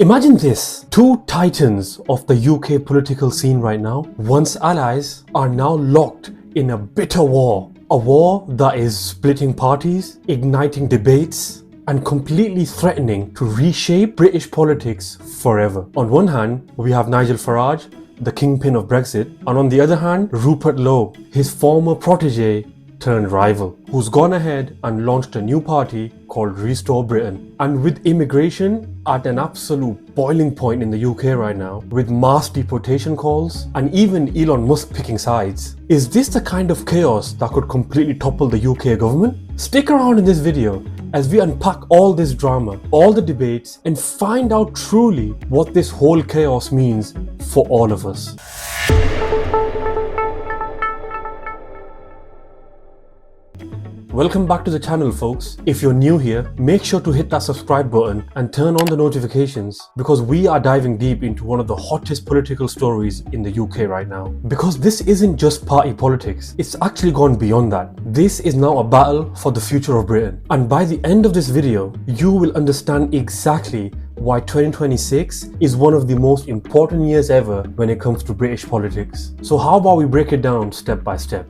Imagine this, two titans of the UK political scene right now, once allies, are now locked in a bitter war. A war that is splitting parties, igniting debates, and completely threatening to reshape British politics forever. On one hand, we have Nigel Farage, the kingpin of Brexit, and on the other hand, Rupert Lowe, his former protege turned rival, who's gone ahead and launched a new party called Restore Britain. And with immigration at an absolute boiling point in the UK right now, with mass deportation calls and even Elon Musk picking sides, is this the kind of chaos that could completely topple the UK government? Stick around in this video as we unpack all this drama, all the debates, and find out truly what this whole chaos means for all of us. Welcome back to the channel, folks. If you're new here, make sure to hit that subscribe button and turn on the notifications because we are diving deep into one of the hottest political stories in the UK right now. Because this isn't just party politics, it's actually gone beyond that. This is now a battle for the future of Britain. And by the end of this video, you will understand exactly why 2026 is one of the most important years ever when it comes to British politics. So how about we break it down step by step?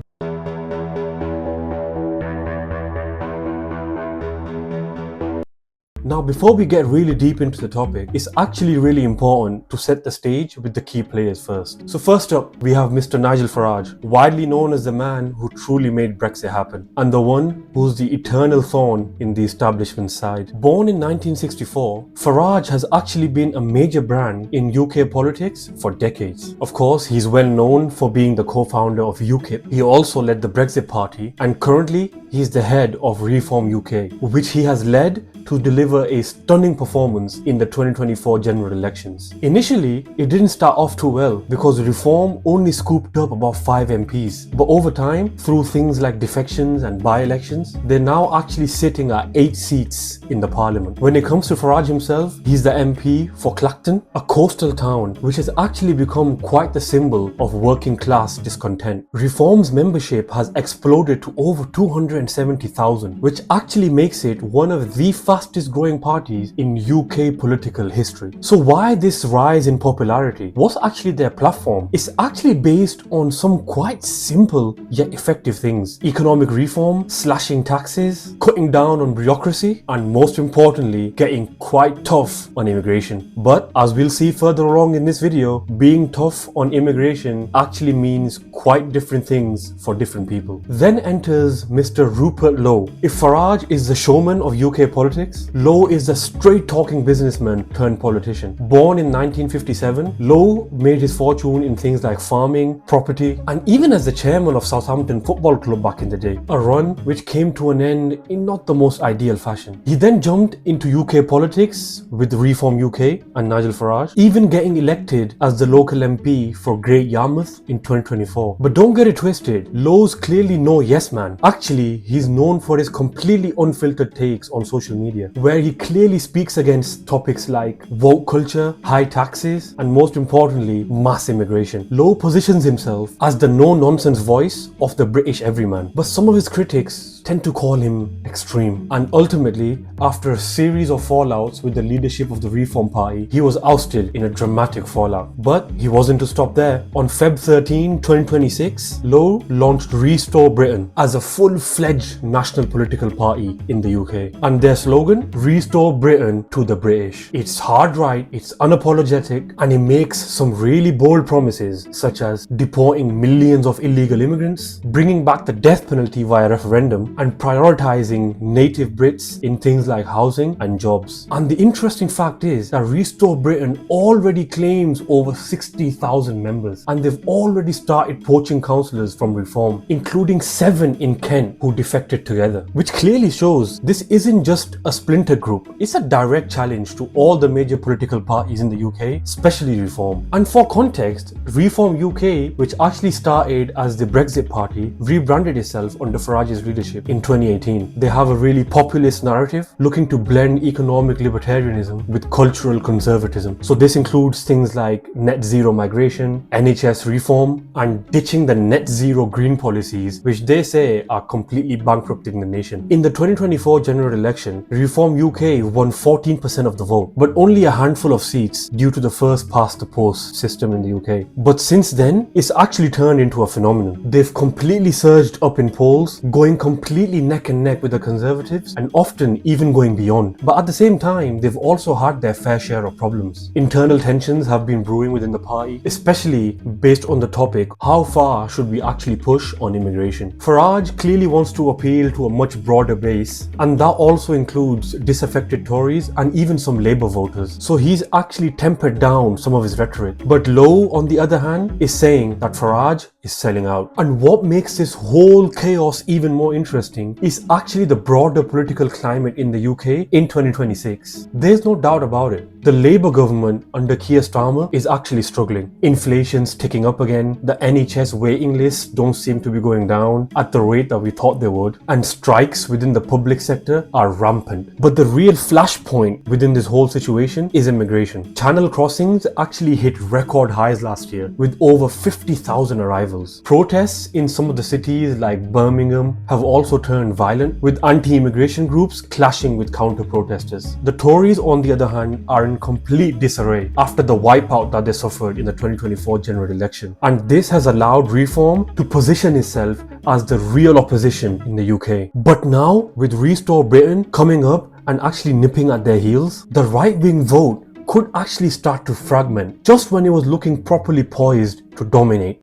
Now, before we get really deep into the topic, it's actually really important to set the stage with the key players first. So first up, we have Mr. Nigel Farage, widely known as the man who truly made Brexit happen, and the one who's the eternal thorn in the establishment side. Born in 1964, Farage has actually been a major brand in UK politics for decades. Of course, he's well known for being the co-founder of UKIP. He also led the Brexit Party, and currently he's the head of Reform UK, which he has led to deliver a stunning performance in the 2024 general elections. Initially, it didn't start off too well because Reform only scooped up about 5 MPs. But over time, through things like defections and by-elections, they're now actually sitting at 8 seats in the parliament. When it comes to Farage himself, he's the MP for Clacton, a coastal town which has actually become quite the symbol of working class discontent. Reform's membership has exploded to over 270,000, which actually makes it one of the fastest growing parties in UK political history. So why this rise in popularity? What's actually their platform? It's actually based on some quite simple yet effective things. Economic reform, slashing taxes, cutting down on bureaucracy, and most importantly, getting quite tough on immigration. But as we'll see further along in this video, being tough on immigration actually means quite different things for different people. Then enters Mr. Rupert Lowe. If Farage is the showman of UK politics, Lowe is a straight-talking businessman turned politician. Born in 1957, Lowe made his fortune in things like farming, property, and even as the chairman of Southampton Football Club back in the day, a run which came to an end in not the most ideal fashion. He then jumped into UK politics with Reform UK and Nigel Farage, even getting elected as the local MP for Great Yarmouth in 2024. But don't get it twisted, Lowe's clearly no yes man. Actually, he's known for his completely unfiltered takes on social media, where he clearly speaks against topics like woke culture, high taxes, and most importantly, mass immigration. Lowe positions himself as the no-nonsense voice of the British everyman, but some of his critics tend to call him extreme. And ultimately, after a series of fallouts with the leadership of the Reform Party, he was ousted in a dramatic fallout. But he wasn't to stop there. On Feb 13, 2026, Lowe launched Restore Britain as a full-fledged national political party in the UK. And their slogan, Restore Britain to the British. It's hard right, it's unapologetic, and it makes some really bold promises such as deporting millions of illegal immigrants, bringing back the death penalty via referendum, and prioritizing native Brits in things like housing and jobs. And the interesting fact is that Restore Britain already claims over 60,000 members, and they've already started poaching councillors from Reform, including 7 in Kent who defected together, which clearly shows this isn't just a splinter group, it's a direct challenge to all the major political parties in the UK, especially Reform. And for context, Reform UK, which actually started as the Brexit Party, rebranded itself under Farage's leadership in 2018. They have a really populist narrative looking to blend economic libertarianism with cultural conservatism. So this includes things like net zero migration, NHS reform, and ditching the net zero green policies, which they say are completely completely bankrupting the nation. In the 2024 general election, Reform UK won 14% of the vote, but only a handful of seats due to the first past the post system in the UK. But since then, it's actually turned into a phenomenon. They've completely surged up in polls, going completely neck and neck with the Conservatives, and often even going beyond. But at the same time, they've also had their fair share of problems. Internal tensions have been brewing within the party, especially based on the topic, how far should we actually push on immigration? Farage clearly wants to appeal to a much broader base, and that also includes disaffected Tories and even some Labour voters. So he's actually tempered down some of his rhetoric. But Lowe, on the other hand, is saying that Farage is selling out. And what makes this whole chaos even more interesting is actually the broader political climate in the UK in 2026. There's no doubt about it. The Labour government under Keir Starmer is actually struggling. Inflation's ticking up again, the NHS waiting lists don't seem to be going down at the rate that we thought they would, and strikes within the public sector are rampant. But the real flashpoint within this whole situation is immigration. Channel crossings actually hit record highs last year with over 50,000 arrivals. Protests in some of the cities like Birmingham have also turned violent, with anti-immigration groups clashing with counter-protesters. The Tories, on the other hand, are in complete disarray after the wipeout that they suffered in the 2024 general election. And this has allowed Reform to position itself as the real opposition in the UK. But now, with Restore Britain coming up and actually nipping at their heels, the right-wing vote could actually start to fragment just when it was looking properly poised to dominate.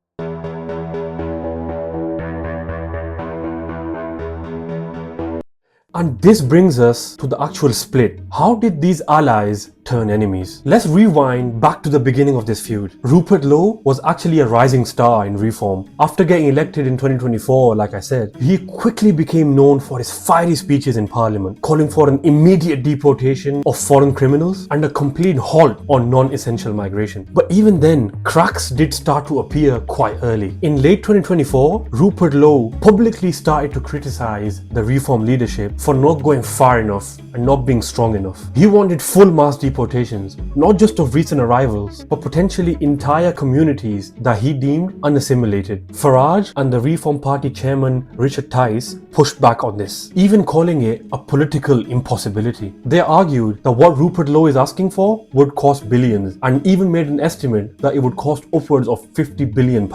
And this brings us to the actual split. How did these allies turn enemies? Let's rewind back to the beginning of this feud. Rupert Lowe was actually a rising star in Reform. After getting elected in 2024, like I said, he quickly became known for his fiery speeches in Parliament, calling for an immediate deportation of foreign criminals and a complete halt on non-essential migration. But even then, cracks did start to appear quite early. In late 2024, Rupert Lowe publicly started to criticize the Reform leadership for not going far enough and not being strong enough. He wanted full mass deportations, not just of recent arrivals, but potentially entire communities that he deemed unassimilated. Farage and the Reform Party chairman Richard Tice pushed back on this, even calling it a political impossibility. They argued that what Rupert Lowe is asking for would cost billions, and even made an estimate that it would cost upwards of £50 billion.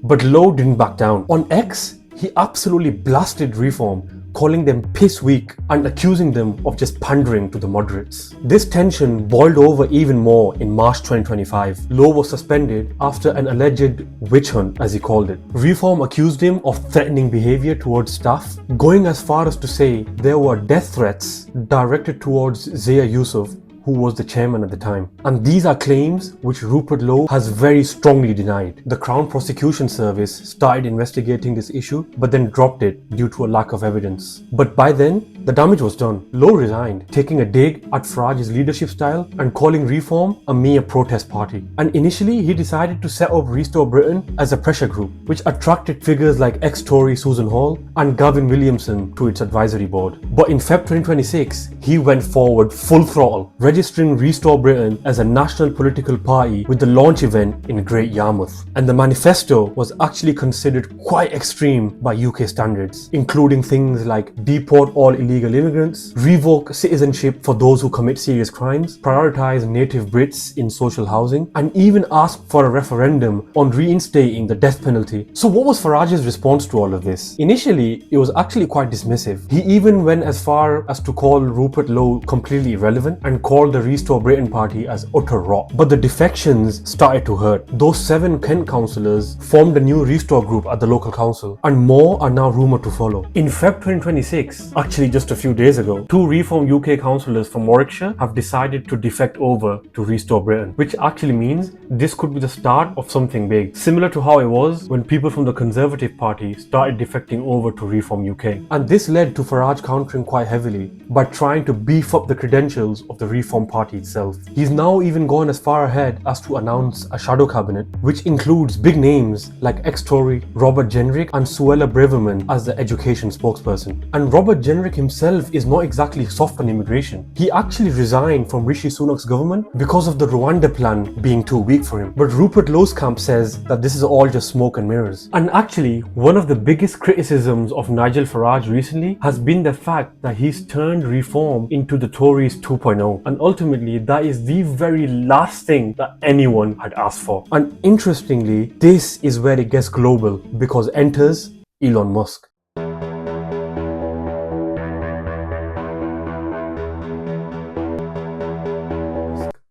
But Lowe didn't back down. On X, he absolutely blasted Reform, calling them piss weak and accusing them of just pandering to the moderates. This tension boiled over even more in March 2025. Lowe was suspended after an alleged witch hunt, as he called it. Reform accused him of threatening behaviour towards staff, going as far as to say there were death threats directed towards Zia Yusuf, who was the chairman at the time. And these are claims which Rupert Lowe has very strongly denied. The Crown Prosecution Service started investigating this issue, but then dropped it due to a lack of evidence. But by then, the damage was done. Lowe resigned, taking a dig at Farage's leadership style and calling Reform a mere protest party. And initially, he decided to set up Restore Britain as a pressure group, which attracted figures like ex-Tory Susan Hall and Gavin Williamson to its advisory board. But in Feb 2026, he went forward full throttle, registering Restore Britain as a national political party with the launch event in Great Yarmouth. And the manifesto was actually considered quite extreme by UK standards, including things like deport all illegal immigrants, revoke citizenship for those who commit serious crimes, prioritize native Brits in social housing, and even ask for a referendum on reinstating the death penalty. So what was Farage's response to all of this? Initially, it was actually quite dismissive. He even went as far as to call Rupert Lowe completely irrelevant and called the Restore Britain party as utter rot. But the defections started to hurt. Those 7 Kent councillors formed a new Restore group at the local council, and more are now rumoured to follow. In Feb 2026, actually just a few days ago, 2 Reform UK councillors from Warwickshire have decided to defect over to Restore Britain, which actually means this could be the start of something big, similar to how it was when people from the Conservative Party started defecting over to Reform UK. And this led to Farage countering quite heavily by trying to beef up the credentials of the Reform Reform Party itself. He's now even gone as far ahead as to announce a shadow cabinet, which includes big names like ex-Tory Robert Jenrick and Suella Braverman as the education spokesperson. And Robert Jenrick himself is not exactly soft on immigration. He actually resigned from Rishi Sunak's government because of the Rwanda plan being too weak for him. But Rupert Lowe's camp says that this is all just smoke and mirrors. And actually, one of the biggest criticisms of Nigel Farage recently has been the fact that he's turned reform into the Tories 2.0. And ultimately, that is the very last thing that anyone had asked for. And interestingly, this is where it gets global, because enters Elon Musk.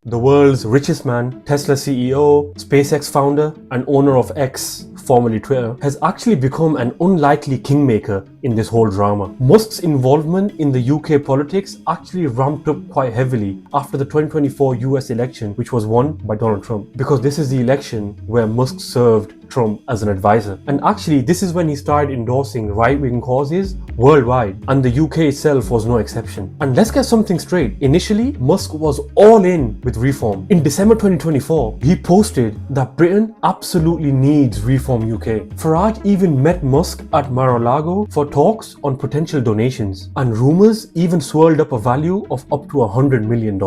The world's richest man, Tesla CEO, SpaceX founder, and owner of X, formerly Twitter, has actually become an unlikely kingmaker in this whole drama. Musk's involvement in the UK politics actually ramped up quite heavily after the 2024 US election, which was won by Donald Trump, because this is the election where Musk served Trump as an advisor. And actually, this is when he started endorsing right-wing causes worldwide, and the UK itself was no exception. And let's get something straight. Initially, Musk was all in with reform. In December 2024, he posted that Britain absolutely needs Reform UK. Farage even met Musk at Mar-a-Lago for talks on potential donations, and rumours even swirled up a value of up to $100 million,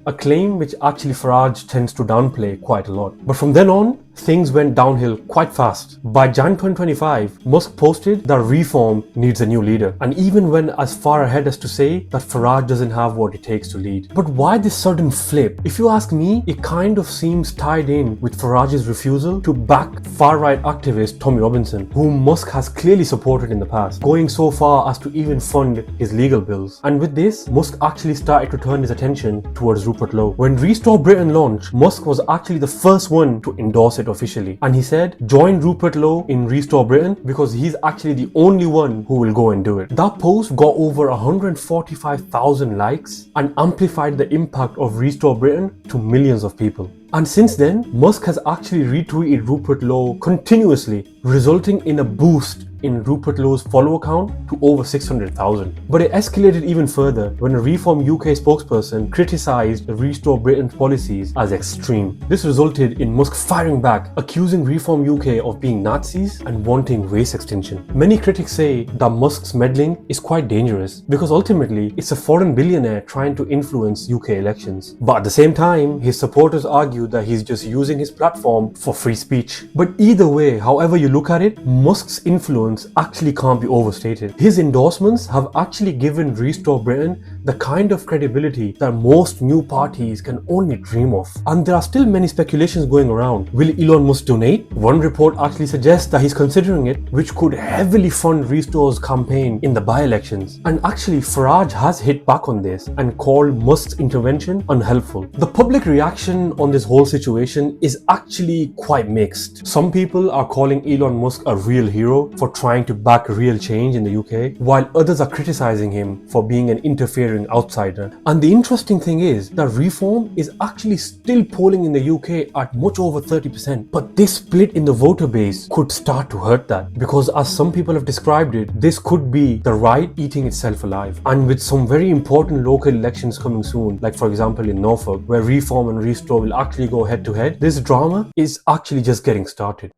a claim which actually Farage tends to downplay quite a lot. But from then on, things went downhill quite fast. By Jan 2025, Musk posted that Reform needs a new leader, and even went as far ahead as to say that Farage doesn't have what it takes to lead. But why this sudden flip? If you ask me, it kind of seems tied in with Farage's refusal to back far-right activist Tommy Robinson, whom Musk has clearly supported in the past, going so far as to even fund his legal bills. And with this, Musk actually started to turn his attention towards Rupert Lowe. When Restore Britain launched, Musk was actually the first one to endorse it officially, and he said, join Rupert Lowe in Restore Britain because he's actually the only one who will go and do it. That post got over 145,000 likes and amplified the impact of Restore Britain to millions of people. And since then, Musk has actually retweeted Rupert Lowe continuously, resulting in a boost in Rupert Lowe's follower count to over 600,000. But it escalated even further when a Reform UK spokesperson criticised the Restore Britain's policies as extreme. This resulted in Musk firing back, accusing Reform UK of being Nazis and wanting race extinction. Many critics say that Musk's meddling is quite dangerous because ultimately it's a foreign billionaire trying to influence UK elections. But at the same time, his supporters argue that he's just using his platform for free speech. But either way, however you look at it, Musk's influence actually can't be overstated. His endorsements have actually given Restore Britain the kind of credibility that most new parties can only dream of. And there are still many speculations going around. Will Elon Musk donate? One report actually suggests that he's considering it, which could heavily fund Restore's campaign in the by-elections. And actually, Farage has hit back on this and called Musk's intervention unhelpful. The public reaction on this whole situation is actually quite mixed. Some people are calling Elon Musk a real hero for trying to back real change in the UK, while others are criticizing him for being an interfering outsider. And the interesting thing is that Reform is actually still polling in the UK at much over 30%. But this split in the voter base could start to hurt that, because as some people have described it, this could be the right eating itself alive. And with some very important local elections coming soon, like for example in Norfolk, where Reform and Restore will actually go head to head, this drama is actually just getting started.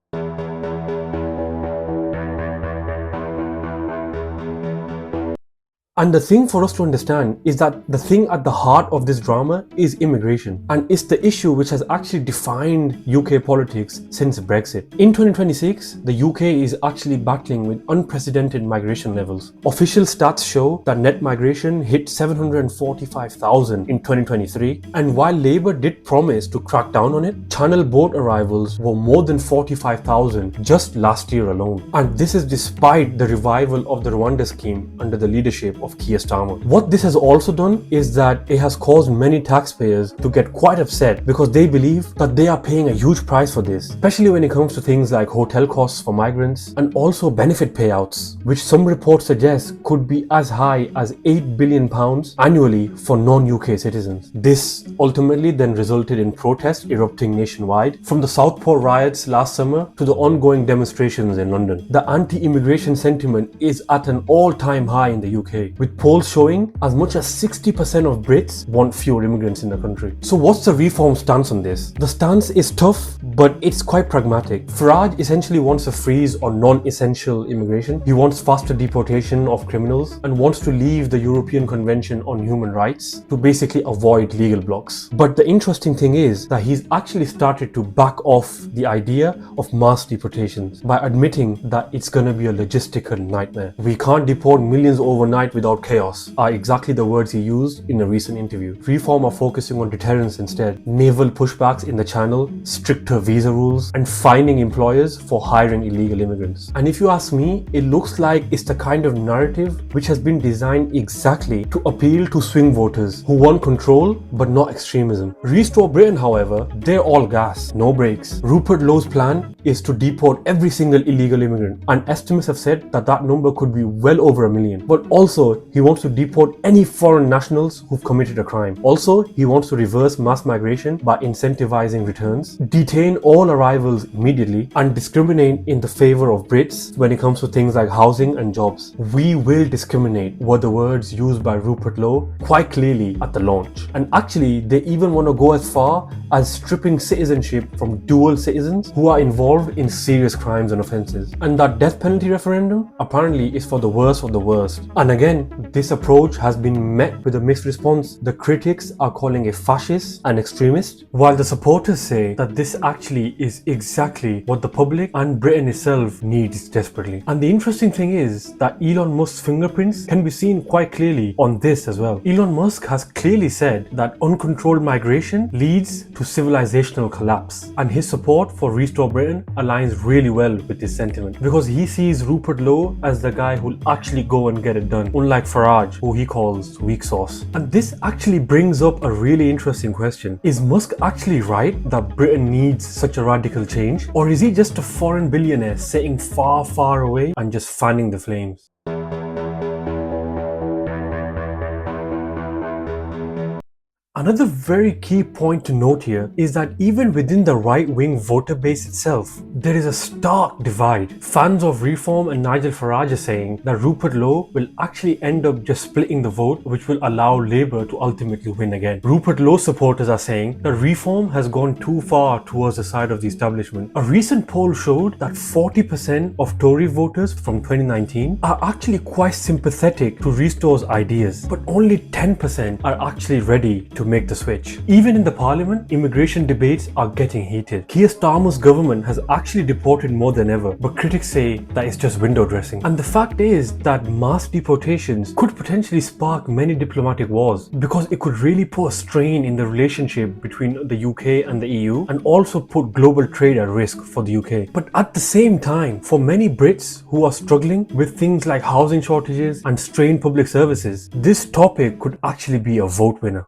And the thing for us to understand is that the thing at the heart of this drama is immigration. And it's the issue which has actually defined UK politics since Brexit. In 2026, the UK is actually battling with unprecedented migration levels. Official stats show that net migration hit 745,000 in 2023. And while Labour did promise to crack down on it, Channel boat arrivals were more than 45,000 just last year alone. And this is despite the revival of the Rwanda scheme under the leadership of Keir Starmer. What this has also done is that it has caused many taxpayers to get quite upset because they believe that they are paying a huge price for this, especially when it comes to things like hotel costs for migrants and also benefit payouts, which some reports suggest could be as high as £8 billion annually for non-UK citizens. This ultimately then resulted in protests erupting nationwide, from the Southport riots last summer to the ongoing demonstrations in London. The anti-immigration sentiment is at an all-time high in the UK. with polls showing as much as 60% of Brits want fewer immigrants in the country. So what's the reform stance on this? The stance is tough, but it's quite pragmatic. Farage essentially wants a freeze on non-essential immigration. He wants faster deportation of criminals and wants to leave the European Convention on Human Rights to basically avoid legal blocks. But the interesting thing is that he's actually started to back off the idea of mass deportations by admitting that it's going to be a logistical nightmare. We can't deport millions overnight without chaos, are exactly the words he used in a recent interview. Reform are focusing on deterrence instead, naval pushbacks in the channel, stricter visa rules, and fining employers for hiring illegal immigrants. And if you ask me, it looks like it's the kind of narrative which has been designed exactly to appeal to swing voters who want control but not extremism. Restore Britain, however, they're all gas, no brakes. Rupert Lowe's plan is to deport every single illegal immigrant, and estimates have said that that number could be well over 1 million. But also, he wants to deport any foreign nationals who've committed a crime. Also, he wants to reverse mass migration by incentivizing returns, detain all arrivals immediately, and discriminate in the favor of Brits when it comes to things like housing and jobs. We will discriminate were the words used by Rupert Lowe quite clearly at the launch. And actually, they even want to go as far as stripping citizenship from dual citizens who are involved in serious crimes and offences. And that death penalty referendum apparently is for the worst of the worst. And again, this approach has been met with a mixed response. The critics are calling it fascist and extremist, while the supporters say that this actually is exactly what the public and Britain itself needs desperately. And the interesting thing is that Elon Musk's fingerprints can be seen quite clearly on this as well. Elon Musk has clearly said that uncontrolled migration leads to civilizational collapse, and his support for Restore Britain aligns really well with this sentiment because he sees Rupert Lowe as the guy who'll actually go and get it done, unlike Farage, who he calls weak sauce. And this actually brings up a really interesting question. Is Musk actually right that Britain needs such a radical change, or is he just a foreign billionaire sitting far, far away and just fanning the flames? Another very key point to note here is that even within the right-wing voter base itself, there is a stark divide. Fans of Reform and Nigel Farage are saying that Rupert Lowe will actually end up just splitting the vote, which will allow Labour to ultimately win again. Rupert Lowe supporters are saying that Reform has gone too far towards the side of the establishment. A recent poll showed that 40% of Tory voters from 2019 are actually quite sympathetic to Restore's ideas, but only 10% are actually ready to make the switch. Even in the parliament, immigration debates are getting heated. Keir Starmer's government has actually deported more than ever, but critics say that it's just window dressing. And the fact is that mass deportations could potentially spark many diplomatic wars because it could really put a strain in the relationship between the UK and the EU and also put global trade at risk for the UK. But at the same time, for many Brits who are struggling with things like housing shortages and strained public services, this topic could actually be a vote winner.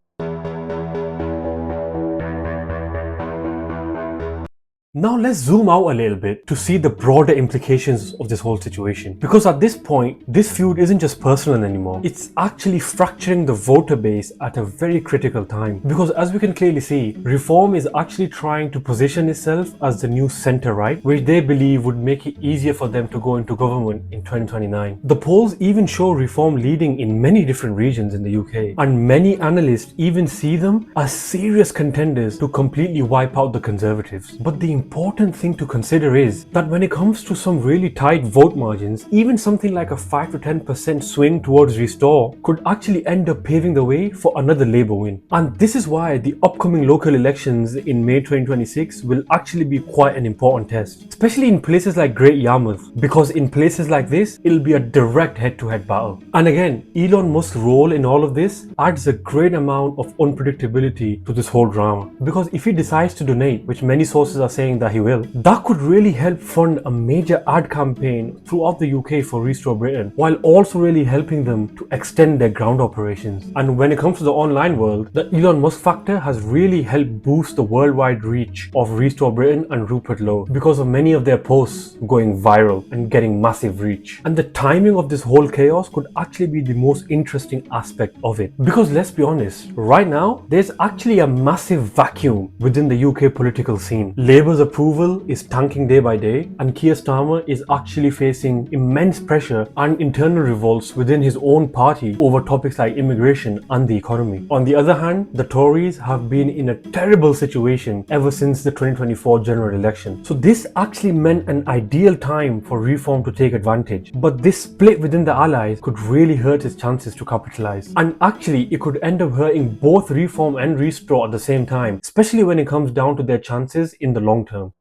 Now let's zoom out a little bit to see the broader implications of this whole situation. Because at this point, this feud isn't just personal anymore. It's actually fracturing the voter base at a very critical time. Because as we can clearly see, Reform is actually trying to position itself as the new centre-right, which they believe would make it easier for them to go into government in 2029. The polls even show Reform leading in many different regions in the UK, and many analysts even see them as serious contenders to completely wipe out the Conservatives. But the important thing to consider is that when it comes to some really tight vote margins, even something like a 5 to 10% swing towards Restore could actually end up paving the way for another Labour win. And this is why the upcoming local elections in May 2026 will actually be quite an important test, especially in places like Great Yarmouth, because in places like this, it'll be a direct head-to-head battle. And again, Elon Musk's role in all of this adds a great amount of unpredictability to this whole drama, because if he decides to donate, which many sources are saying that he will, that could really help fund a major ad campaign throughout the UK for Restore Britain, while also really helping them to extend their ground operations. And when it comes to the online world, the Elon Musk factor has really helped boost the worldwide reach of Restore Britain and Rupert Lowe because of many of their posts going viral and getting massive reach. And the timing of this whole chaos could actually be the most interesting aspect of it. Because let's be honest, right now, there's actually a massive vacuum within the UK political scene. Labour's approval is tanking day by day, and Keir Starmer is actually facing immense pressure and internal revolts within his own party over topics like immigration and the economy. On the other hand, the Tories have been in a terrible situation ever since the 2024 general election. So this actually meant an ideal time for reform to take advantage. But this split within the allies could really hurt his chances to capitalize. And actually, it could end up hurting both reform and restore at the same time, especially when it comes down to their chances in the long term.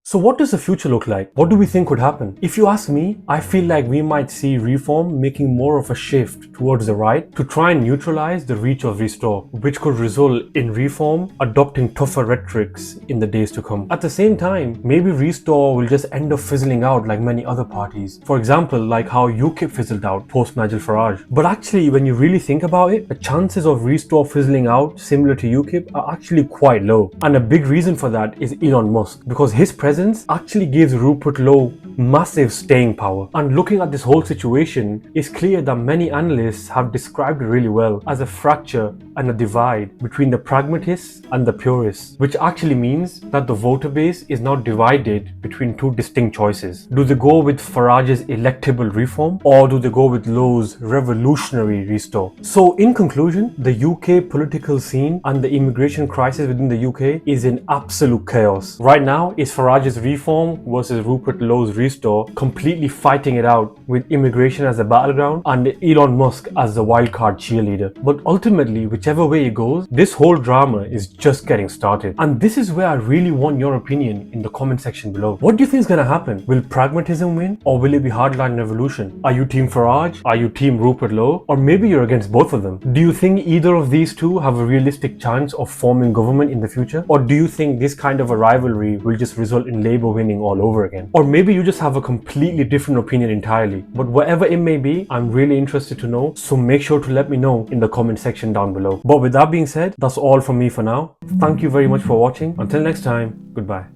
So what does the future look like? What do we think could happen? If you ask me, I feel like we might see reform making more of a shift towards the right to try and neutralize the reach of restore, which could result in reform adopting tougher rhetorics in the days to come. At the same time, maybe restore will just end up fizzling out like many other parties. For example, like how UKIP fizzled out post Nigel Farage. But actually, when you really think about it, the chances of restore fizzling out similar to UKIP are actually quite low. And a big reason for that is Elon Musk, because his presence actually gives Rupert Lowe massive staying power. And looking at this whole situation, it's clear that many analysts have described it really well as a fracture and a divide between the pragmatists and the purists, which actually means that the voter base is now divided between two distinct choices. Do they go with Farage's electable reform, or do they go with Lowe's revolutionary restore? So in conclusion, the UK political scene and the immigration crisis within the UK is in absolute chaos. Right now, it's Farage's reform versus Rupert Lowe's restore, completely fighting it out with immigration as a battleground and Elon Musk as the wildcard cheerleader. But ultimately, whichever way it goes, this whole drama is just getting started. And this is where I really want your opinion in the comment section below. What do you think is going to happen? Will pragmatism win, or will it be hardline revolution? Are you team Farage? Are you team Rupert Lowe? Or maybe you're against both of them? Do you think either of these two have a realistic chance of forming government in the future? Or do you think this kind of a rivalry will just result in Labour winning all over again? Or maybe you just have a completely different opinion entirely. But whatever it may be, I'm really interested to know, so make sure to let me know in the comment section down below. But with that being said, that's all from me for now. Thank you very much for watching. Until next time, goodbye.